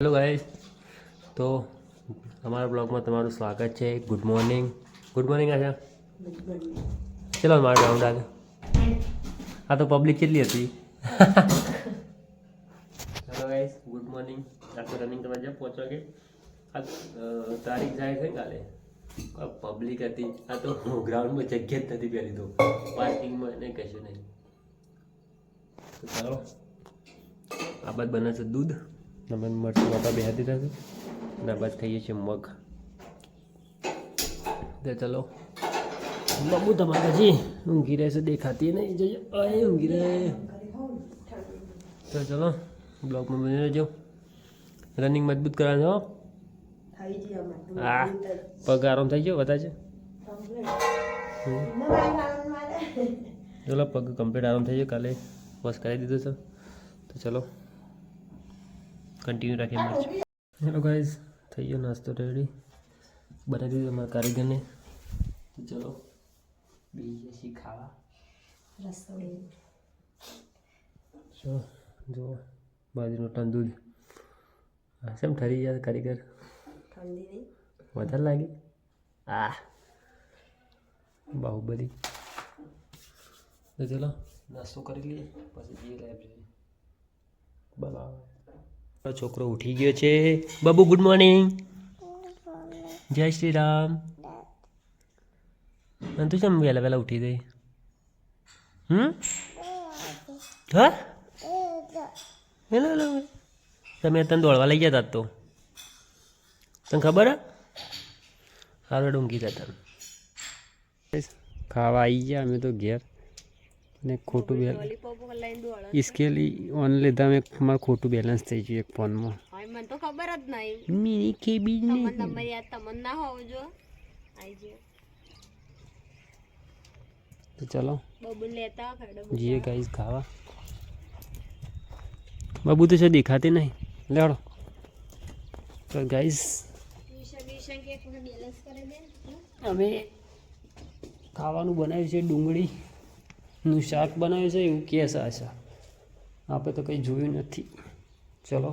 Hello guys, તો અમારા બ્લોગમાં તમારું સ્વાગત છે. ગુડ મોર્નિંગ આશા. ચલો મારો રાઉન્ડ આજે. આ તો પબ્લિક કેટલી હતી. Hello guys, good morning. આ તો રનિંગ કરવા જાય 5 વાગે. આ તારીખ જાય છે કાલે. પબ્લિક હતી. આ તો ગ્રાઉન્ડમાં જગ્યા જ નથી પહેલી, તો પાર્કિંગમાં નહીં કશું નહીં. તો ચાલો, આ બાદ બને છે દૂધ. અમે મરચું બાપા બે દીધા છે અને બાદ ખાઈએ છીએ મગ. તો ચલો, બબુ તમારે હજી ઊંઘી રહેશે, દેખાતી નહીં. જઈએ ઊંઘી રહે. તો ચલો, બ્લોગમાં બની રહેજો. રનિંગ મજબૂત કરવાનું હો. હા, પગ આરામ થઈ ગયો બધા છે. ચલો, પગ કમ્પ્લીટ આરામ થઈ ગયો. કાલે વોશ કરાવી દીધો છે. તો ચલો કન્ટિન્યુ રાખીએ મર્ચ. હેલો ગાઈઝ, થઈ ગયો નાસ્તો રેડી, બનાવી દીધું અમારા કારીગરને. ચલો બીજે શી ખાવા રસોઈ. જો બાજરીનો ટન દૂધ. કેમ ઠરી ગયા કારીગર? ઠંડી નહીં વધારે લાગી. બાહુબલી. તો ચલો નાસ્તો કરી લઈએ, પછી જઈએ લાઇબ્રેરી. બરાબર. છોકરો ઉઠી ગયો છે. Babu good morning. જય શ્રી રામ. અને તું કેમ વહેલા ઉઠી ગઈ? હા, હેલો તમે તને દોડવા લઈ ગયા તો તને ખબર હે? સારું ઊંઘી જતા. ખાવા આવી ગયા અમે તો ઘેર, ને ખોટું સ્કેલ ઓન લીધા મેં. મારું ખોટું બેલેન્સ થઈ ગયું એક ફોનમાં. મને તો ખબર જ નહીં. મિની કેબી તમન્ના હોવ જો આવી. તો ચલો બબુ લેતા જીએ ગાઈસ ખાવા. બાબુ તો છે દેખાતી નહીં. લેડો. તો ગાઈસ અમે ખાવાનું બનાવ્યું છે, ડુંગળીનું શાક બનાવ્યું છે એવું કહે છે આશા. આપણે તો કંઈ જોયું નથી. ચલો.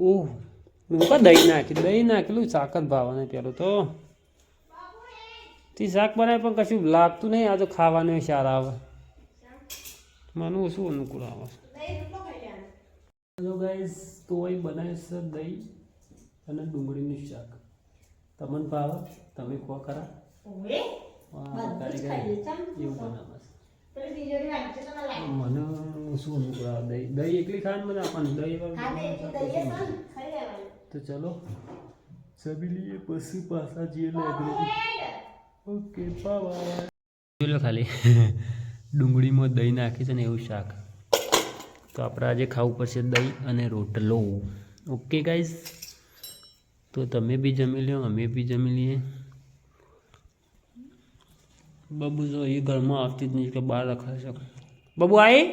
ઓહ, દહીં નાખેલું શાક જ ભાવને પેલું તો તે શાક બનાવે પણ કશું લાગતું નહીં. આ તો ખાવાનું સારા આવે, મને ઓછું અનુકૂળ આવે. હેલો ગાઈસ, તો અહીં બનાવે છે દહીં અને ડુંગળીનું શાક. તમને ભાવે? તમે ખો ખરા? એવું બનાવે મને શું અનુકૂળ આવે? દહીં એકલી ખાવાનું મને આપણને દહીં. તો ચલો સબી લઈએ, પછી પાછા જઈએ લાઇબ્રેરી. Okay, by. ખાલી ડુંગળીમાં દહીં નાખી છે ને એવું શાક. તો આપણે આજે ખાવું પડશે દહીં અને રોટલો. ઓકે ગાઈઝ, તો તમે બી જમી લો, અમે બી જમી લઈએ. બબુ જો એ ઘરમાં આવતી જ નહીં કે બહાર રખાય છે. બબુ આવી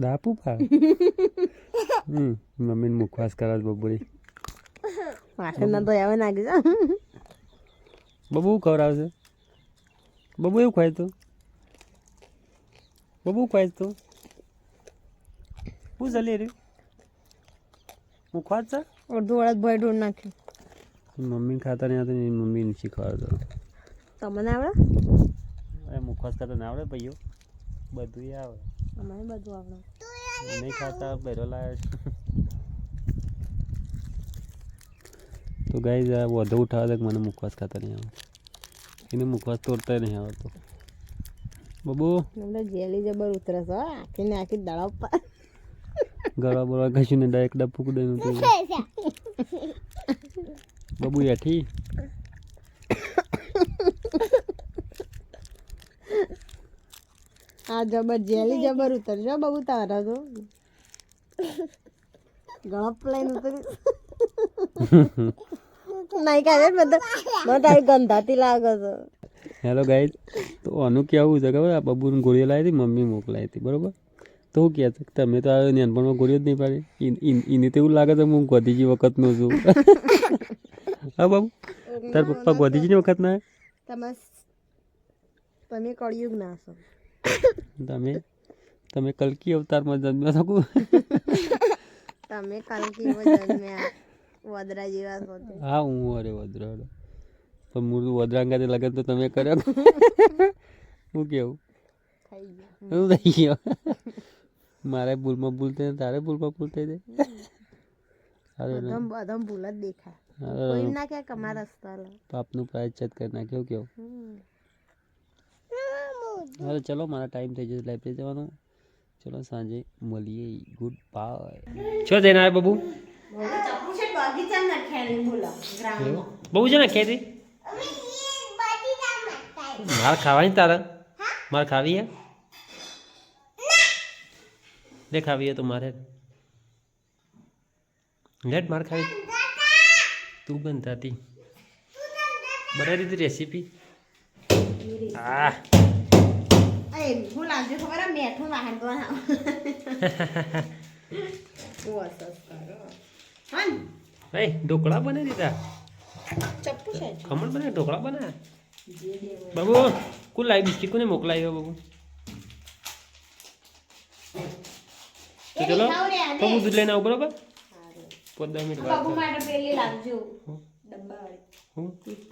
દાપુ પા. મમ્મીને મુખવાસ કરાવ બબુડી. બબુ ખવડાવશે. બબુ એવું ખાય તો હું ચાલી રહ્યું મુખવાસ છે. અડધું વળદ ભાઈ ઢોળ નાખ્યું. મમ્મી ખાતા નહીં આવતું, મમ્મી નથી ખવડાવતો. તમને આવડે? મુખવાસ ખાતા ના આવડે ભાઈઓ? બધું આવડે. અમારે બધું આવડે. નહીં ખાતા પહેલો લાવ્યો છે. તો ગાઈઝ આ વધુ ઉઠાવે છે મને મુખવાસ ખાતા નહીં આવે. એને મુખવાસ તોડતા નહીં આવડતો. બબુ જેલી જબર ઉતરે છે આખી ને આખી દાડા ઉપર ગળા બળવા ઘસી ને ડાયરેક્ટ ડપુક દઈને બબુ એઠી. આ જબર જેલી જબર ઉતરજો બબુ તારા તો ગળપ લઈને ઉતરી નહીં કાઢે મને તારી ગંધાતી લાગે છે. હેલો ગાઈઝ, તો આનું કેવું છે ખબર? આ બબુને ગોળીઓ લાવી હતી, મમ્મી મોકલાવી હતી, બરાબર? તો હું કહે છે તમે તો આ નાનપણમાં ગોળીઓ જ નહીં પાડી. એને તો એવું લાગે છે હું ગોધીજી વખતનો છું. હા બાબુ, તાર પપ્પા ગોધીજીની વખત ના? તમે કળિયુગ ના છો. તમે કલ્કી અવતારમાં જન્મ્યા છો કુ? તમે કલકીમાં જન્મ્યા વદરા જેવા છો તે. હા હું અરે વદરાડો પણ મૂળ વદરાંગાથી લગન તો તમે કર્યો. હું કેવું થઈ ગયું. શું થઈ ગયો? મારે ભૂલમાં ભૂલ થઈ તારે ભૂલમાં ભૂલ થઈ જાય. બધા ભૂલ જ દેખાય. કોઈ ના કે કમાર રસ્તા લો. પાપનું પ્રાયશ્ચિત કરી નાખ્યો કેવું. હવે ચલો મારા ટાઈમ થઈ જશે લાઈબ્રેરી જવાનું. ચલો સાંજે મળીએ. Good bye. છો જઈને આવે બબુ? બબુ છે ને ખેતી મારે ખાવાની તારે મારે ખાવી હે લે ખાવી હે તો મારે લેટ મારે ખાવી તું બનતાતી બનાવી દીધી રેસીપી. હા હું લાવજો ખબર મેઠું વાહન તો ભાઈ ઢોકળા બનાવી દીધા. ચપ્પુ છે ખમણ બનાવે ઢોકળા બનાવે. બાબુ કોણ લાવી બિસ્કીટ કોને મોકલાવ્યો બાબુ? તો ચલો બાબુ દૂધ લઈને આવું બરોબર. 15 મિનિટ બાબુ માટે પેલી લાવજો ડબ્બાવાળી. હું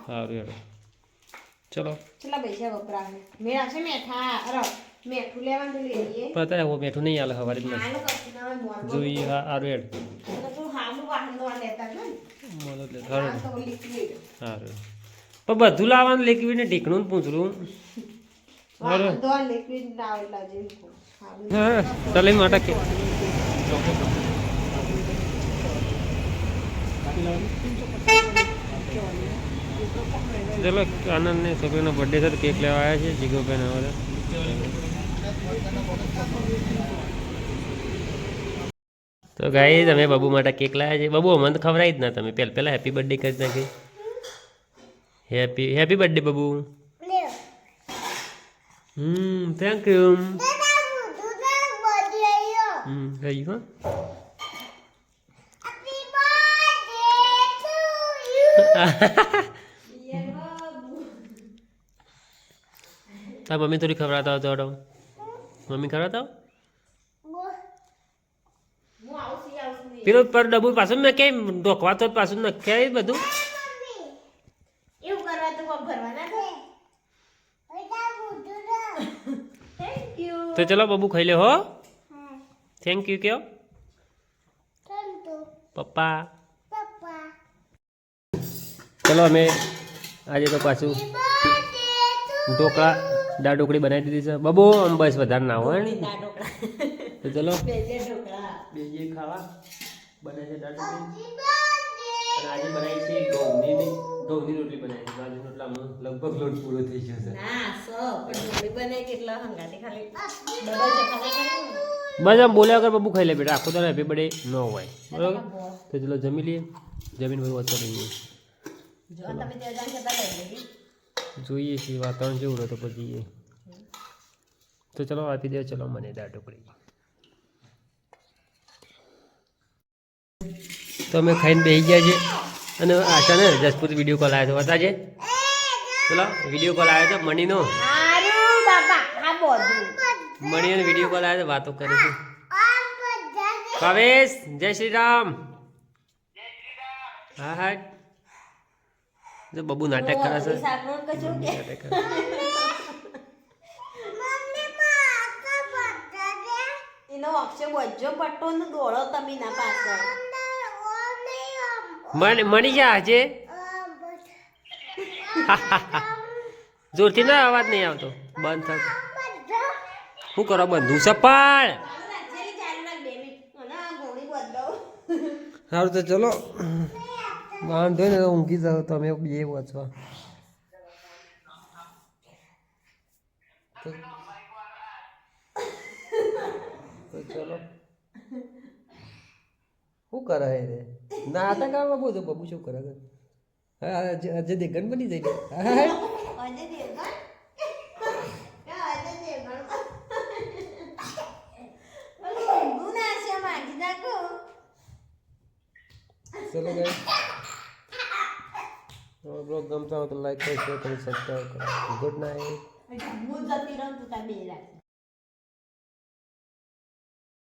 સારું હેડો ચલો. કેટલા પૈસા વપરાશે? મેળા છે મેઠા અરે મેઠું લેવાનું લઈ લઈએ. પતા હવે મેઠું નહીં આલે હવારી માં હાલો કશું ના હોય મોર જોઈએ. હા સારું હેડ તો હાલું વાહન નો લેતા ને મોલો લે આ તો લિક્વિડ સારું પણ બધું લાવવાનું લિક્વિડ ને ઢીકણું ને પૂંછડું. વાહન તો લિક્વિડ ના લાવજો. હા ચાલે માટે કે ચલો આનંદ ને છોકરીનો બર્થડે છે તો કેક લેવા આવ્યા છે જીગોભાઈ ને બધા. તો ગાઈસ અમે બબુ માટે કેક લાવ્યા છે. બબુ અમને તો ખવડાવી જ ના તમે પહેલા હેપી બર્થડે કરી નાખી. હેપી બર્થડે બબુ. Thank you. ગઈ હો તાર મમ્મી થોડી ખવડાવતા હતો અડો. મમ્મી ખવડાવતા પેલો પર ડબ્બુ પાછું મેં કેમ ઢોકવા તો પાછું નખ્યા બધું. એવું કરવા તો ભરવાના છે. Thank you. તો ચલો બબુ ખાઈ લે હો. થેન્ક યુ કયો પપ્પા. ચલો અમે આજે તો પાછું ઢોકળા દાળ ઢોકળી બનાવી દીધી છે. બબુ આમ બસ વધારે ના હોય ને તો ચલો બેજે ખાવા બને છે દાળ ઢોકળી. અને આજે બનાવી છે ઘઉંની રોટલી બનાવી છે. બાજુ રોટલામાં લગભગ લોટ પૂરો થઈ ગયો છે. ના સો પણ ઢોકળી બને કેટલા હંગાતી ખાલી ડબલ ચખાડા બસ આમ બોલ્યા વગર બબુ ખાઈ લે બેટા. આખો દાડો હેપી બર્થડે ન હોય બરાબર. તો ચલો જમી લઈએ. જમીન બધું ઓછો લઈએ જોઈએ છીએ વાતાવરણ જેવું રહે તો પછી તો ચલો આપી દે. ચલો મને દાળ ઢોકળી. તો અમે ખાઈને બેસી ગયા છે. અને આશા ને જસપુર વિડીયો કોલ આવ્યો હતો બતાજે. ચલો વિડીયો કોલ આવ્યો હતો મણીનો. મણીનો વિડીયો કોલ આવ્યો તો વાતો કરે છે. ભાવેશ જય શ્રી રામ. હા હા જો બબુ નાટક કરે છે. નાટક કરે. એનો અક્ષય બજો પટ્ટો ને દોડો તમે ના પાછળ મણી જા આજે જોરથી ના અવાજ નહીં આવતો. બંધ થતો શું કરો બંધુ સપાળ. સારું તો ચલો વાંધો ને ઊંઘી જાઓ તમે બે વાંચવા. તો ચલો શું કરે રે નાટક આવે બબુ. તો બબુ શું કરે અજય દેવગન બની જાય. ચલો ગાઈસ બ્લોગ ગમતા હોય તો લાઈક કરો, શેર કરો, સબસ્ક્રાઈબ કરો. Good night. હું જતી રહું તું તાર બે રાખે